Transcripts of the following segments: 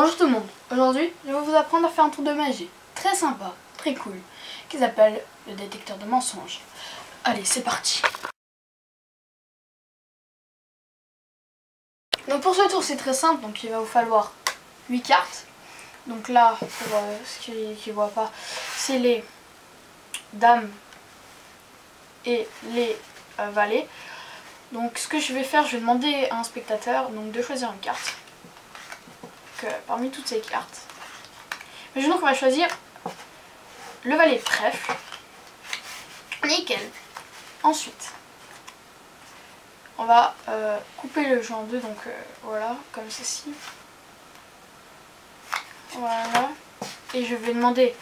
Bonjour tout le monde, aujourd'hui je vais vous apprendre à faire un tour de magie très sympa, très cool, qui s'appelle le détecteur de mensonges. Allez, c'est parti. Donc pour ce tour c'est très simple, donc il va vous falloir 8 cartes. Donc là, pour ceux qui ne voient pas, c'est les dames et les valets. Donc ce que je vais faire, je vais demander à un spectateur donc, de choisir une carte. Parmi toutes ces cartes. Imaginons qu'on va choisir le valet de trèfle. Nickel. Ensuite, on va couper le jeu en deux, donc voilà, comme ceci. Voilà. Et je vais demander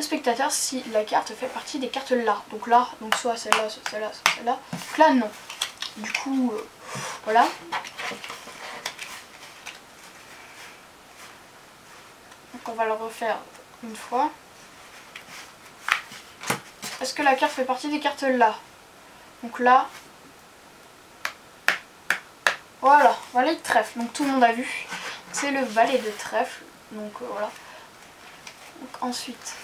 au spectateur si la carte fait partie des cartes là. Donc là, donc soit celle-là, soit celle-là, soit celle-là. Donc là, non. Du coup, voilà. Donc on va le refaire une fois. Est-ce que la carte fait partie des cartes là? Donc là. Voilà, valet de trèfle. Donc tout le monde a vu. C'est le valet de trèfle. Donc voilà. Donc ensuite,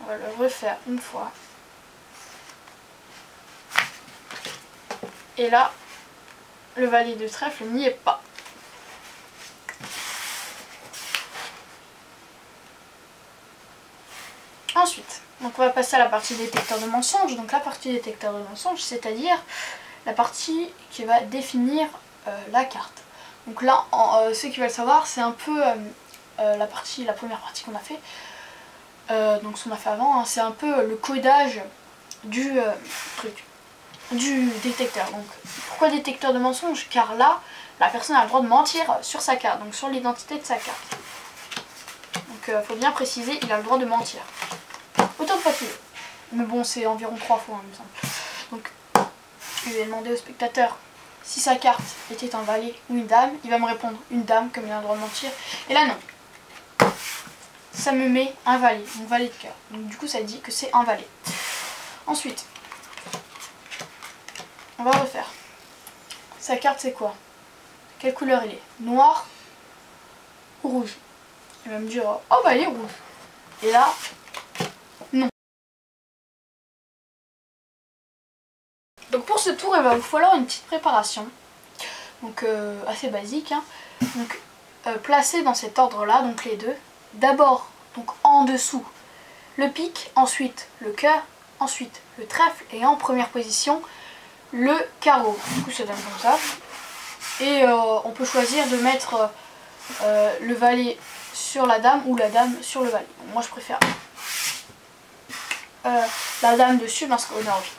on va le refaire une fois. Et là, le valet de trèfle n'y est pas. Ensuite, donc on va passer à la partie détecteur de mensonges. Donc la partie détecteur de mensonges, c'est-à-dire la partie qui va définir la carte. Donc là, ceux qui veulent savoir, c'est un peu la première partie qu'on a fait. Donc ce qu'on a fait avant, hein, c'est un peu le codage du du détecteur. Donc pourquoi détecteur de mensonges? Car là, la personne a le droit de mentir sur sa carte, donc sur l'identité de sa carte. Donc faut bien préciser, il a le droit de mentir. Autant de fois qu'il veut. Mais bon, c'est environ 3 fois, il me semble. Donc, je vais demander au spectateur si sa carte était un valet ou une dame. Il va me répondre une dame, comme il a le droit de mentir. Et là, non. Ça me met un valet, mon valet de cœur. Donc, du coup, ça dit que c'est un valet. Ensuite, on va refaire. Sa carte, c'est quoi? Quelle couleur elle est? Noir ou rouge? Il va me dire, oh bah, elle est rouge. Et là, non. Donc pour ce tour, il va vous falloir une petite préparation, donc assez basique, hein. Donc placez dans cet ordre là, donc les deux. D'abord donc en dessous le pic, ensuite le cœur, ensuite le trèfle et en première position le carreau. Du coup ça donne comme ça. Et on peut choisir de mettre le valet sur la dame ou la dame sur le valet. Moi je préfère la dame dessus parce qu'on a envie.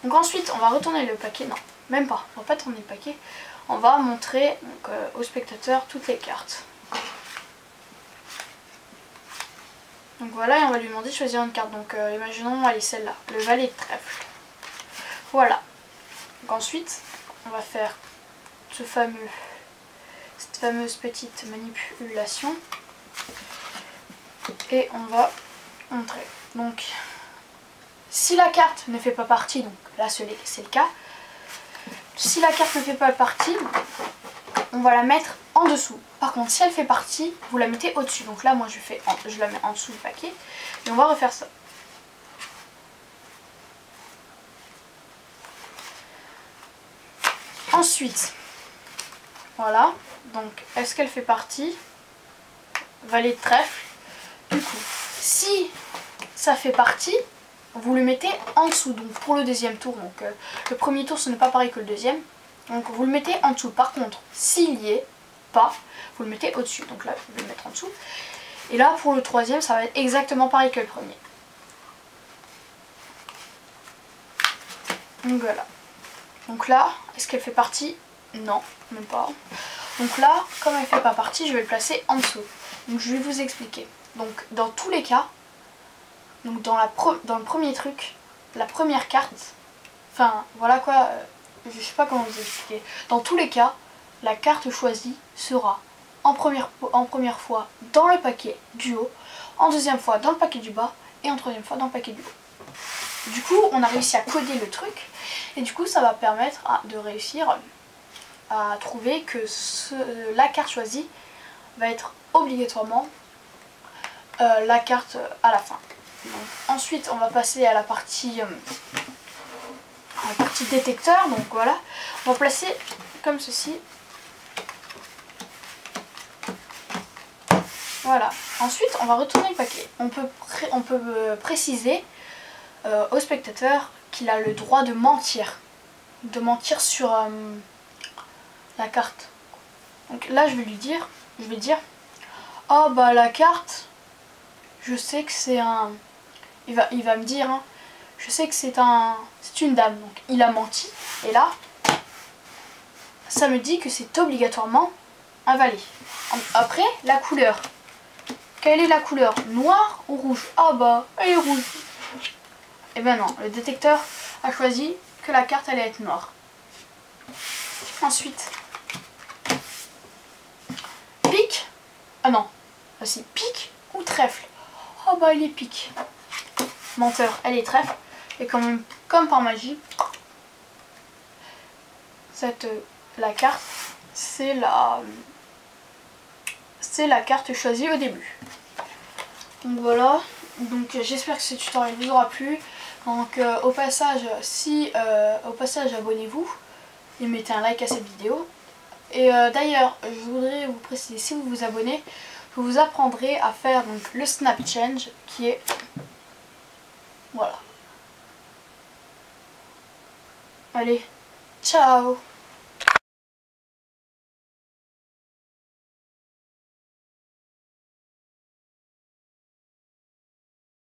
Donc ensuite, on va retourner le paquet. Non, même pas. On va pas tourner le paquet. On va montrer donc, au spectateur toutes les cartes. Donc voilà, et on va lui demander de choisir une carte. Donc imaginons, allez, celle-là, le valet de trèfle. Voilà. Donc ensuite, on va faire cette fameuse petite manipulation. Et on va montrer. Donc, si la carte ne fait pas partie, donc là c'est le cas, si la carte ne fait pas partie, on va la mettre en dessous. Par contre, si elle fait partie, vous la mettez au-dessus. Donc là, moi je la mets en dessous du paquet. Et on va refaire ça. Ensuite, voilà. Donc, est-ce qu'elle fait partie? Valet de trèfle. Du coup, si ça fait partie, vous le mettez en dessous, donc pour le deuxième tour. Donc le premier tour ce n'est pas pareil que le deuxième. Donc vous le mettez en dessous. Par contre, s'il n'y est pas, vous le mettez au-dessus. Donc là, je vais le mettre en dessous. Et là, pour le troisième, ça va être exactement pareil que le premier. Donc voilà. Donc là, est-ce qu'elle fait partie? Non, même pas. Donc là, comme elle ne fait pas partie, je vais le placer en dessous. Donc je vais vous expliquer. Donc dans tous les cas, donc dans le premier truc, la première carte, enfin voilà quoi, je sais pas comment vous expliquer. Dans tous les cas, la carte choisie sera en première fois dans le paquet du haut, en deuxième fois dans le paquet du bas et en troisième fois dans le paquet du haut. Du coup, on a réussi à coder le truc et du coup ça va permettre de réussir à trouver que la carte choisie va être obligatoirement la carte à la fin. Donc, ensuite on va passer à la partie détecteur. Donc voilà, on va placer comme ceci. Voilà. Ensuite on va retourner le paquet. On peut préciser au spectateur qu'il a le droit de mentir sur la carte. Donc là je vais dire oh bah la carte, je sais que c'est un, il va me dire hein, je sais que c'est une dame, donc il a menti, et là ça me dit que c'est obligatoirement un valet. Après, la couleur, quelle est la couleur, noire ou rouge? Ah bah elle est rouge. Et ben non, le détecteur a choisi que la carte allait être noire. Ensuite, pique. Ah non, voici pique ou trèfle. Oh bah elle est pique. Menteur, elle est trèfle. Et comme par magie, la carte, c'est la carte choisie au début. Donc voilà. Donc j'espère que ce tutoriel vous aura plu. Donc au passage, abonnez-vous et mettez un like à cette vidéo. Et d'ailleurs, je voudrais vous préciser, si vous vous abonnez, je vous apprendrai à faire donc le snap change, qui est voilà. Allez, ciao.